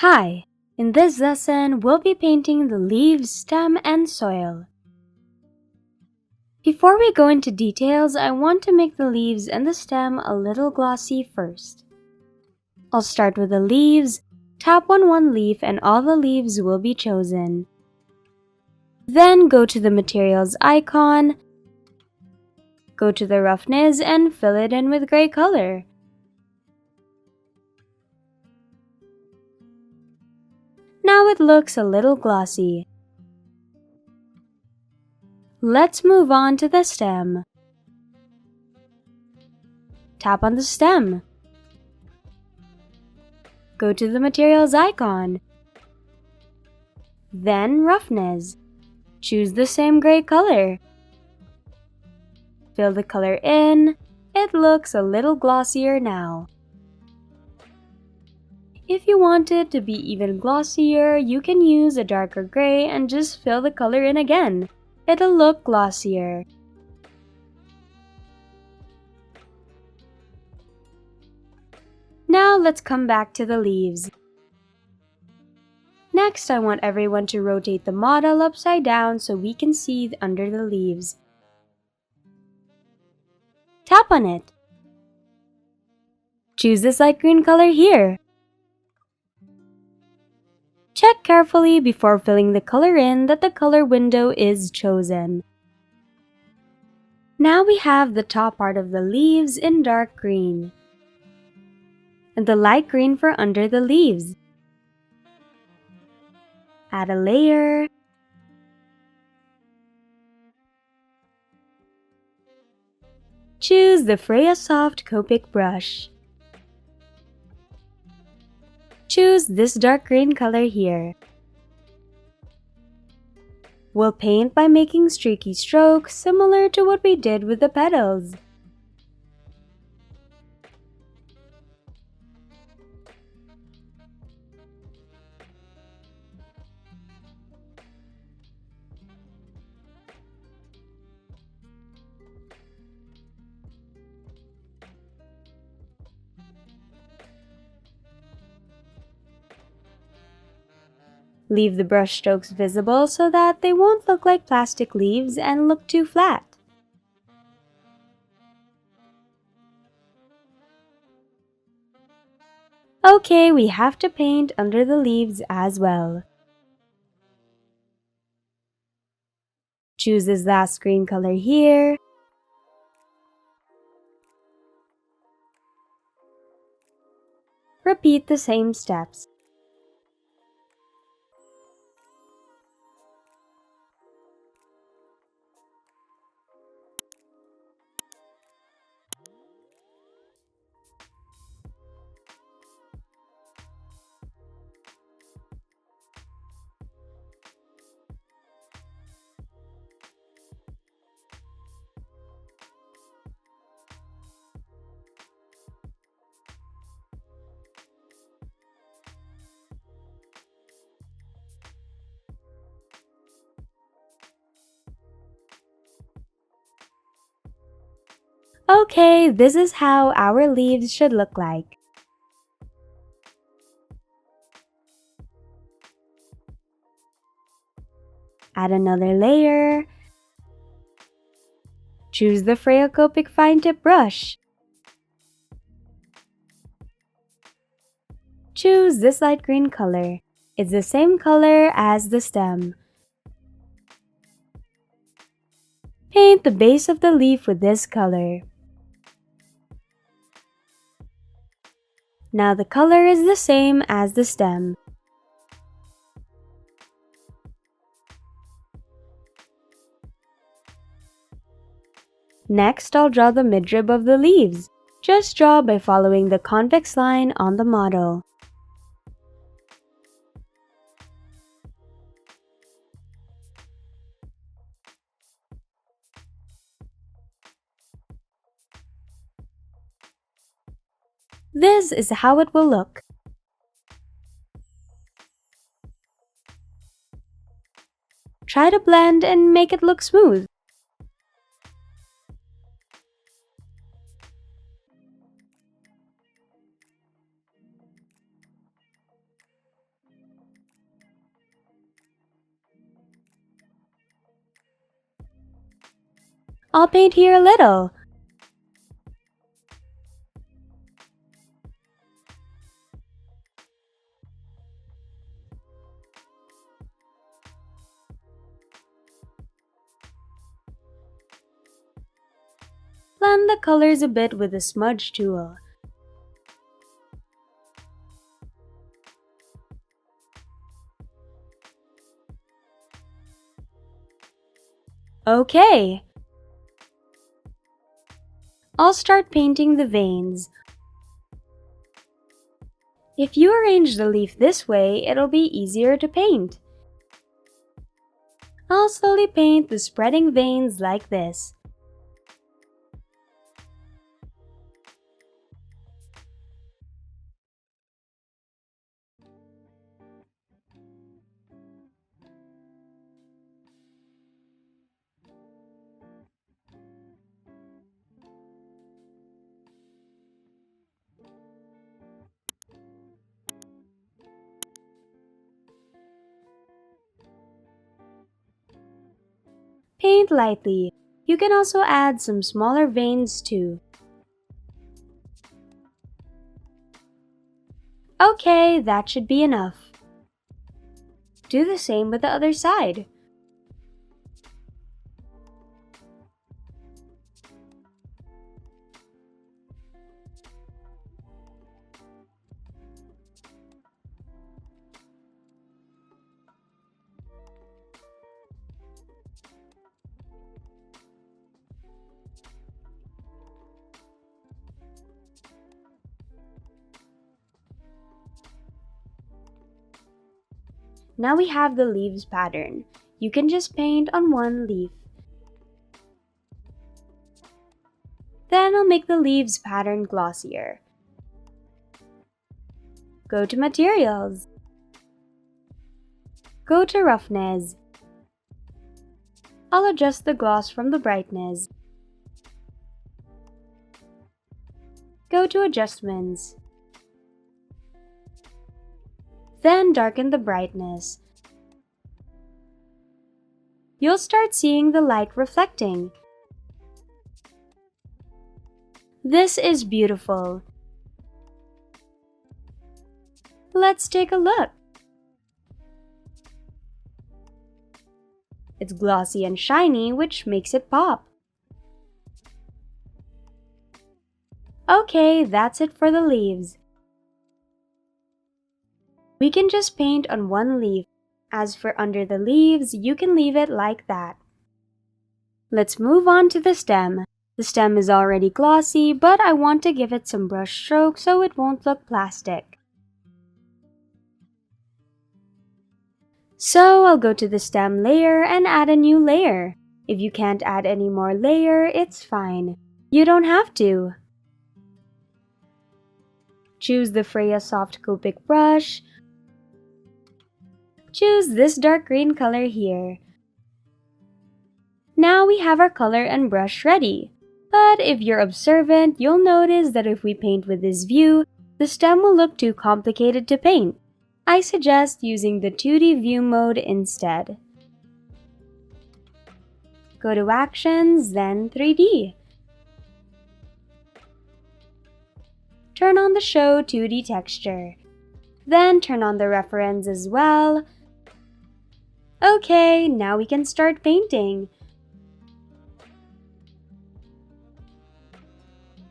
Hi! In this lesson, we'll be painting the leaves, stem, and soil. Before we go into details, I want to make the leaves and the stem a little glossy first. I'll start with the leaves, tap on one leaf and all the leaves will be chosen. Then go to the materials icon, go to the roughness and fill it in with gray color. Now it looks a little glossy. Let's move on to the stem. Tap on the stem. Go to the materials icon. Then roughness. Choose the same gray color. Fill the color in. It looks a little glossier now. If you want it to be even glossier, you can use a darker gray and just fill the color in again. It'll look glossier. Now let's come back to the leaves. Next, I want everyone to rotate the model upside down so we can see under the leaves. Tap on it. Choose this light green color here. Check carefully before filling the color in that the color window is chosen. Now we have the top part of the leaves in dark green and the light green for under the leaves. Add a layer. Choose the Freya Soft Copic brush. Choose this dark green color here. We'll paint by making streaky strokes similar to what we did with the petals. Leave the brush strokes visible so that they won't look like plastic leaves and look too flat. Okay, we have to paint under the leaves as well. Choose this last green color here. Repeat the same steps. Okay, this is how our leaves should look like. Add another layer. Choose the Freya Copic fine tip brush. Choose this light green color. It's the same color as the stem. Paint the base of the leaf with this color. Now the color is the same as the stem. Next, I'll draw the midrib of the leaves. Just draw by following the convex line on the model. This is how it will look. Try to blend and make it look smooth. I'll paint here a little. Blend the colors a bit with the smudge tool. Okay! I'll start painting the veins. If you arrange the leaf this way, it'll be easier to paint. I'll slowly paint the spreading veins like this. Paint lightly. You can also add some smaller veins too. Okay, that should be enough. Do the same with the other side. Now we have the leaves pattern. You can just paint on one leaf. Then I'll make the leaves pattern glossier. Go to Materials. Go to Roughness. I'll adjust the gloss from the brightness. Go to Adjustments. Then darken the brightness. You'll start seeing the light reflecting. This is beautiful. Let's take a look. It's glossy and shiny, which makes it pop. Okay, that's it for the leaves. We can just paint on one leaf. As for under the leaves, you can leave it like that. Let's move on to the stem. The stem is already glossy, but I want to give it some brush strokes so it won't look plastic. So I'll go to the stem layer and add a new layer. If you can't add any more layer, it's fine. You don't have to. Choose the Freya Soft Copic brush. Choose this dark green color here. Now we have our color and brush ready. But if you're observant, you'll notice that if we paint with this view, the stem will look too complicated to paint. I suggest using the 2D view mode instead. Go to Actions, then 3D. Turn on the Show 2D texture. Then turn on the reference as well. Okay, now we can start painting.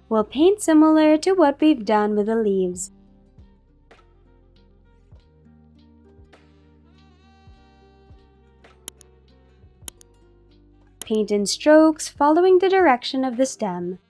We'll paint similar to what we've done with the leaves. Paint in strokes following the direction of the stem.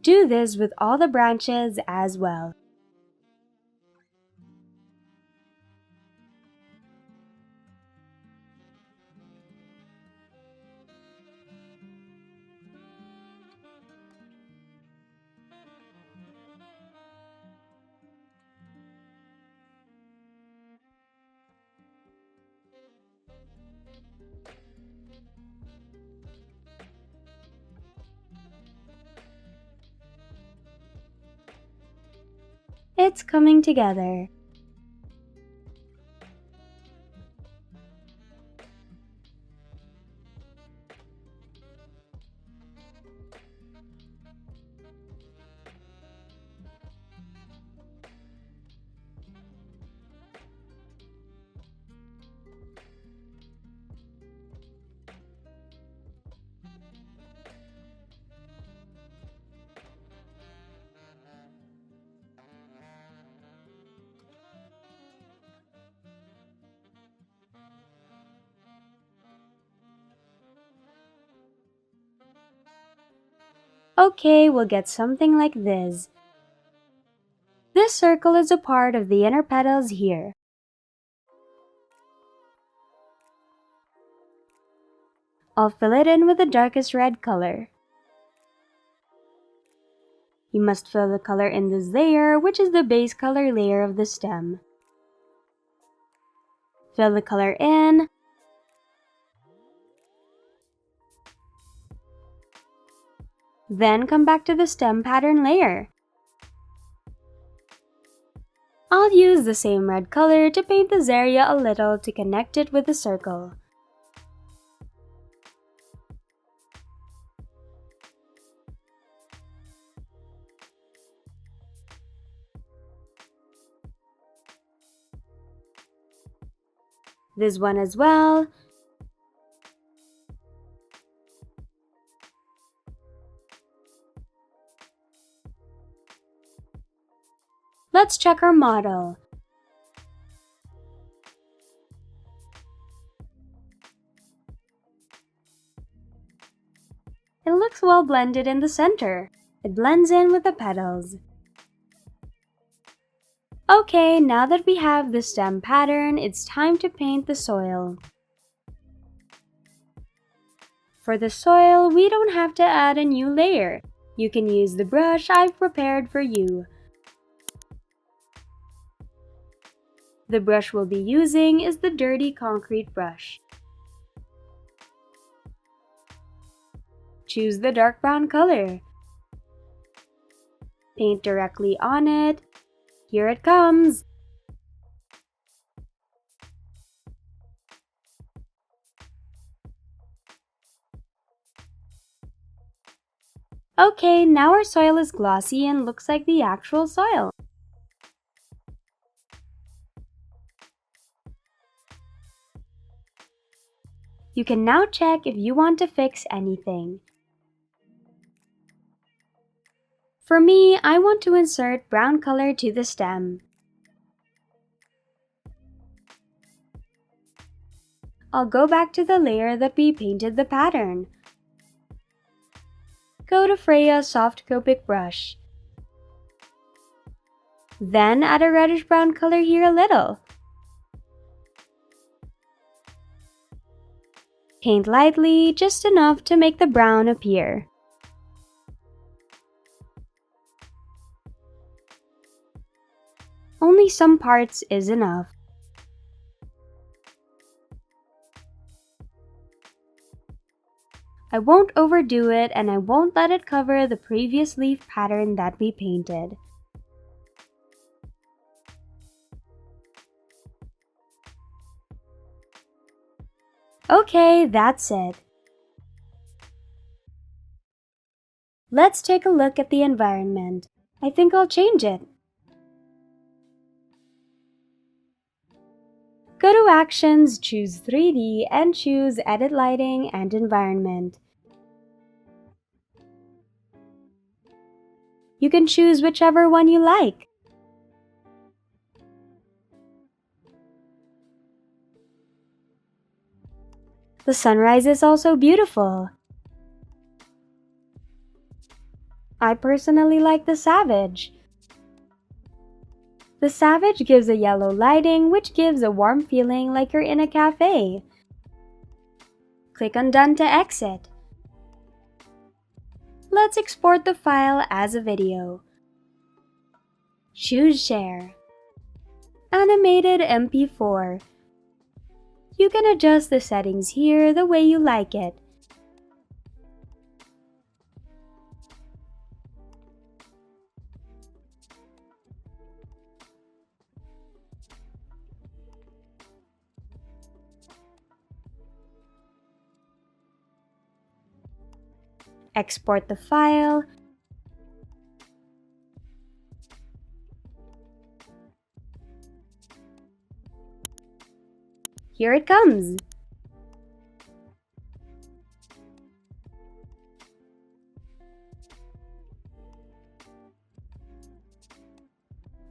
Do this with all the branches as well. It's coming together. Okay, we'll get something like this. This circle is a part of the inner petals here. I'll fill it in with the darkest red color. You must fill the color in this layer, which is the base color layer of the stem. Fill the color in. Then come back to the stem pattern layer. I'll use the same red color to paint this area a little to connect it with the circle. This one as well. Let's check our model. It looks well blended in the center. It blends in with the petals. Okay, now that we have the stem pattern, it's time to paint the soil. For the soil, we don't have to add a new layer. You can use the brush I've prepared for you. The brush we'll be using is the dirty concrete brush. Choose the dark brown color. Paint directly on it. Here it comes. Okay, now our soil is glossy and looks like the actual soil. You can now check if you want to fix anything. For me, I want to insert brown color to the stem. I'll go back to the layer that we painted the pattern. Go to Freya's Soft Copic brush. Then add a reddish brown color here a little. Paint lightly, just enough to make the brown appear. Only some parts is enough. I won't overdo it and I won't let it cover the previous leaf pattern that we painted. Okay, that's it. Let's take a look at the environment. I think I'll change it. Go to Actions, choose 3D, and choose Edit Lighting and Environment. You can choose whichever one you like. The sunrise is also beautiful. I personally like the Savage. The Savage gives a yellow lighting which gives a warm feeling like you're in a cafe. Click on Done to exit. Let's export the file as a video. Choose Share. Animated MP4. You can adjust the settings here the way you like it. Export the file. Here it comes.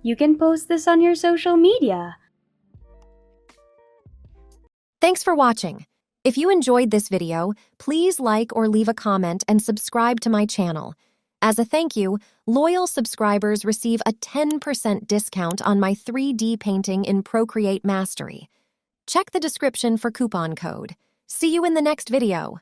You can post this on your social media. Thanks for watching. If you enjoyed this video, please like or leave a comment and subscribe to my channel. As a thank you, loyal subscribers receive a 10% discount on my 3D painting in Procreate Mastery. Check the description for coupon code. See you in the next video.